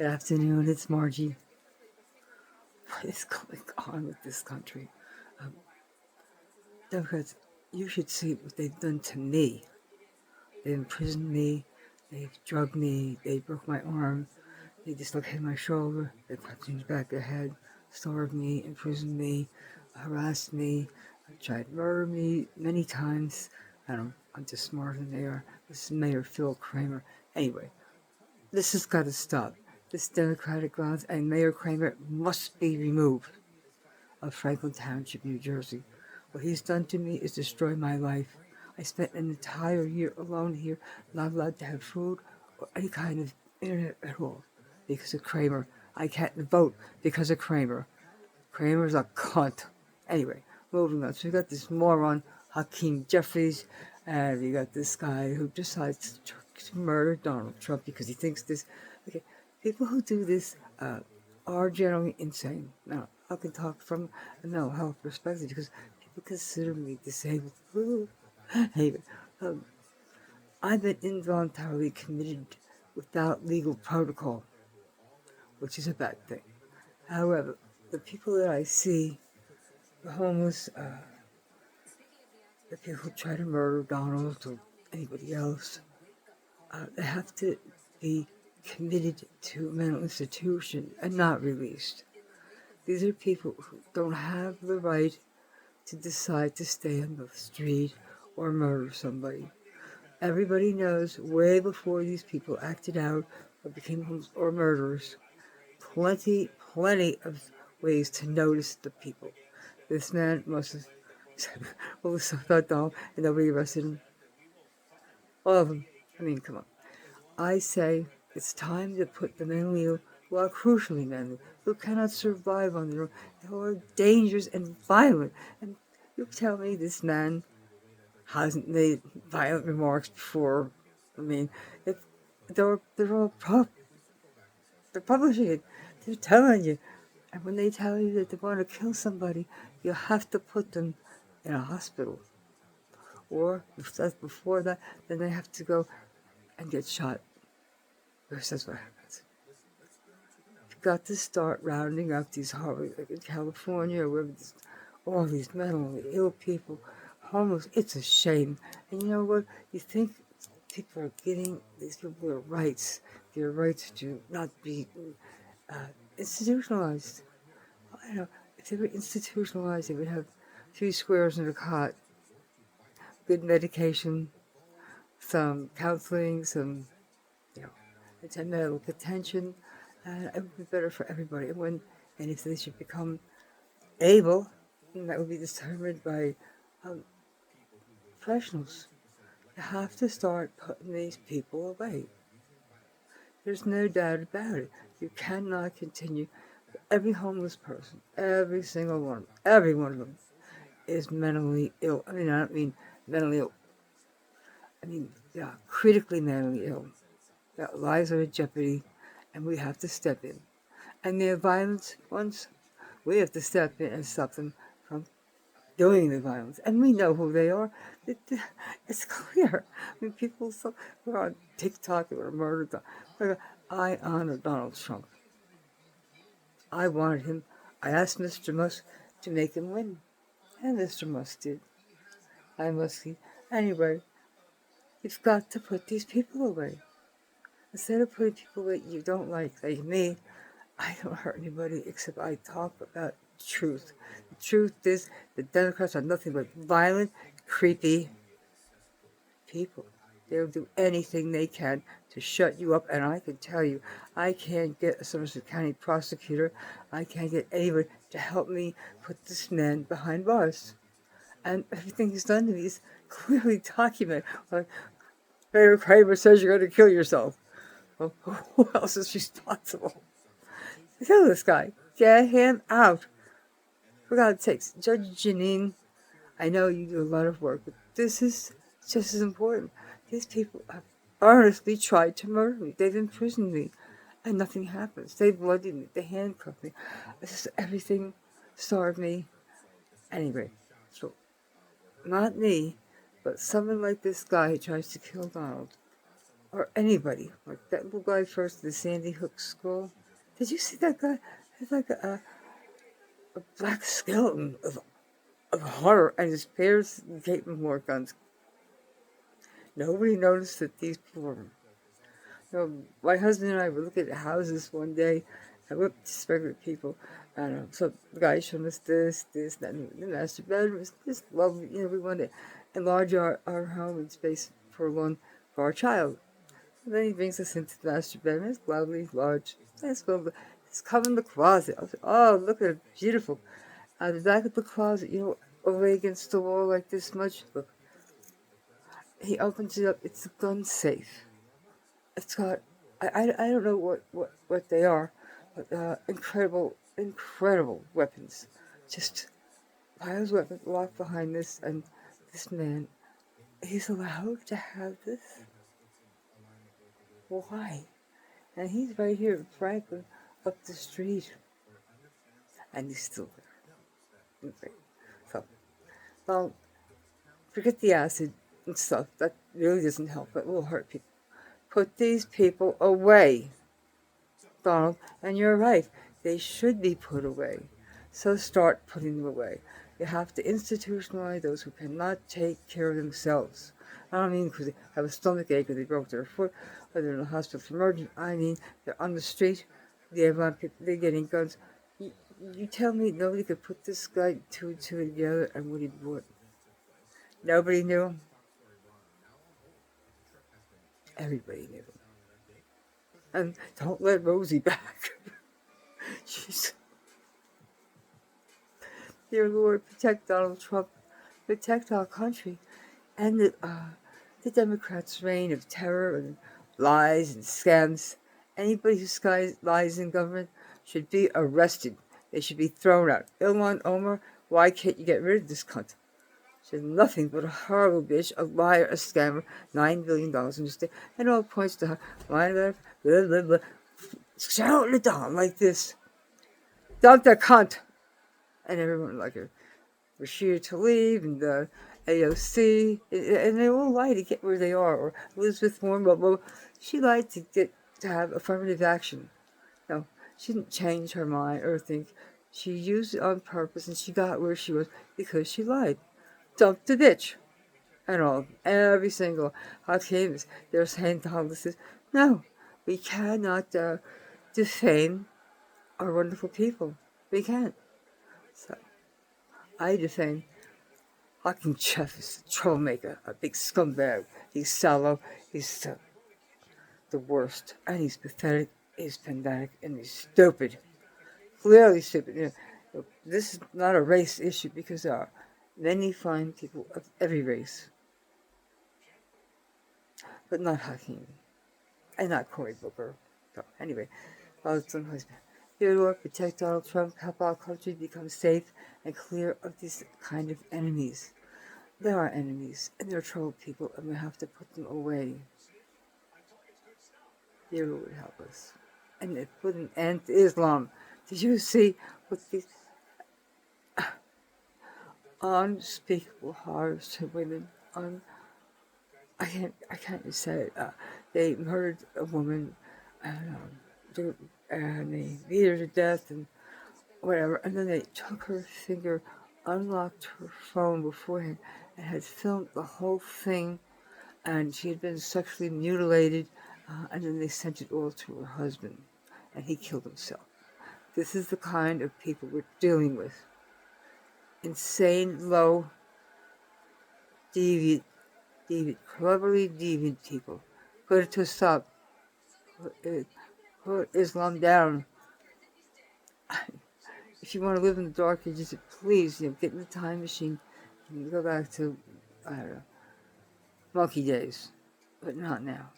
Good afternoon, it's Margie. What is going on with this country? Um, Democrats, you should see what they've done to me. They've imprisoned me, they've drugged me, they broke my arm, they dislocated my shoulder, they punched me in the back of the head, starved me, imprisoned me, harassed me, tried to murder me many times. I'm just smarter than they are. This is Mayor Phil Kramer. Anyway, this has got to stop. This Democratic grounds and Mayor Kramer must be removed of Franklin Township, New Jersey. What he's done to me is destroy my life. I spent an entire year alone here, not allowed to have food or any kind of internet at all because of Kramer. I can't vote because of Kramer. Kramer's a cunt. Anyway, moving on. So we got this moron, Hakeem Jeffries, and we got this guy who decides to murder Donald Trump because he thinks this. Okay, people who do this are generally insane. Now, I can talk from a mental health perspective because people consider me disabled. Anyway, I've been involuntarily committed without legal protocol, which is a bad thing. However, the people that I see, the homeless, the people who try to murder Donald or anybody else, they have to be committed to a mental institution and not released. These are people who don't have the right to decide to stay on the street or murder somebody. Everybody knows way before these people acted out or became homeless or murderers. Plenty of ways to notice the people. This man must have said all this stuff about Donald and nobody arrested him. All of them. I mean, come on. I say it's time to put the mentally ill, who are crucially mentally, who cannot survive on their own, who are dangerous and violent. And you tell me this man hasn't made violent remarks before. I mean, if they're publishing it. They're telling you. And when they tell you that they want to kill somebody, you have to put them in a hospital. Or if that's before that, then they have to go and get shot. Because that's what happens. You've got to start rounding up these horrible, like in California, where all these mentally ill people, homeless. It's a shame. And you know what? You think people are getting these people their rights to not be institutionalized. I know if they were institutionalized, they would have 3 squares in a cot, good medication, some counseling, some, medical attention, and it would be better for everybody. And if they should become able, then that would be determined by professionals. You have to start putting these people away. There's no doubt about it. You cannot continue. Every homeless person, every single one, every one of them is mentally ill. I don't mean mentally ill. Critically mentally ill. Their lives are in jeopardy, and we have to step in. And their violent ones, we have to step in and stop them from doing the violence. And we know who they are. It's clear. People who are on TikTok who are murdered. I honor Donald Trump. I wanted him. I asked Mr. Musk to make him win. And Mr. Musk did. Anyway, you've got to put these people away. Instead of putting people that you don't like me, I don't hurt anybody except I talk about the truth. The truth is the Democrats are nothing but violent, creepy people. They'll do anything they can to shut you up, and I can tell you, I can't get a Somerset County prosecutor, I can't get anybody to help me put this man behind bars. And everything he's done to me is clearly documented. Like, Mayor Kramer says you're going to kill yourself. Well, who else is responsible? Kill this guy. Get him out. For God's sakes, Judge Janine, I know you do a lot of work, but this is just as important. These people have earnestly tried to murder me. They've imprisoned me, and nothing happens. They bloodied me. They handcuffed me. Everything starved me. Anyway, so not me, but someone like this guy who tries to kill Donald. or anybody. Like that little guy first at the Sandy Hook school. Did you see that guy? He's like a black skeleton of horror, and his parents gave him more guns. Nobody noticed that these people were. My husband and I were looking at houses one day, and we're just regular people. And so the guy showed us this, that, and the master bedroom was just lovely. We wanted to enlarge our home and space for our child. And then he brings us into the master bedroom. It's lovely, large. It's covered in the closet. I was like, oh, look at it, beautiful. And the back of the closet, away against the wall like this much. Look, he opens it up. It's a gun safe. It's got, I don't know what they are, but incredible weapons. Just piles of weapons locked behind this, and this man, he's allowed to have this? Why? And he's right here in Franklin, up the street, and he's still there. Okay. So, well, forget the acid and stuff. That really doesn't help. It will hurt people. Put these people away, Donald. And you're right. They should be put away. So start putting them away. You have to institutionalize those who cannot take care of themselves. I don't mean because they have a stomach ache or they broke their foot or they're in the hospital for emergency. I mean they're on the street. They're getting guns. You tell me nobody could put this guy two and two together and what he would. Nobody knew him. Everybody knew him. And don't let Rosie back. She's... Dear Lord, protect Donald Trump, protect our country, and the Democrats' reign of terror and lies and scams. Anybody who lies in government should be arrested. They should be thrown out. Ilhan Omar, why can't you get rid of this cunt? She's nothing but a horrible bitch, a liar, a scammer, $9 billion in the state, and all points to her. Blah, blah, blah, shouting it down like this. Dump that cunt! And everyone like her. Rashida Tlaib and the AOC, and they all lie to get where they are. Or Elizabeth Warren, she lied to have affirmative action. No, she didn't change her mind or think. She used it on purpose, and she got where she was because she lied. Dump the bitch. And all, every single Hakeem, they're saying all this is, no, we cannot defame our wonderful people. We can't. So, I defame Hakeem Jeff is a troublemaker, a big scumbag. He's sallow, he's the worst, and he's pathetic, he's pedantic, and he's stupid. Clearly stupid. This is not a race issue because there are many fine people of every race. But not Hakeem. And not Cory Booker. So, anyway, dear Lord, protect Donald Trump, help our country become safe and clear of these kind of enemies. There are enemies, and they're troubled people, and we have to put them away. Dear Lord, help us. And it put an end to Islam. Did you see what these unspeakable horrors to women? I can't just say it. They murdered a woman, and they beat her to death, and whatever. And then they took her finger, unlocked her phone beforehand, and had filmed the whole thing. And she had been sexually mutilated, and then they sent it all to her husband, and he killed himself. This is the kind of people we're dealing with. Insane, low, deviant, cleverly deviant people. Put it to a stop. Put Islam down. If you want to live in the dark ages, please, get in the time machine and go back to, I don't know, monkey days. But not now.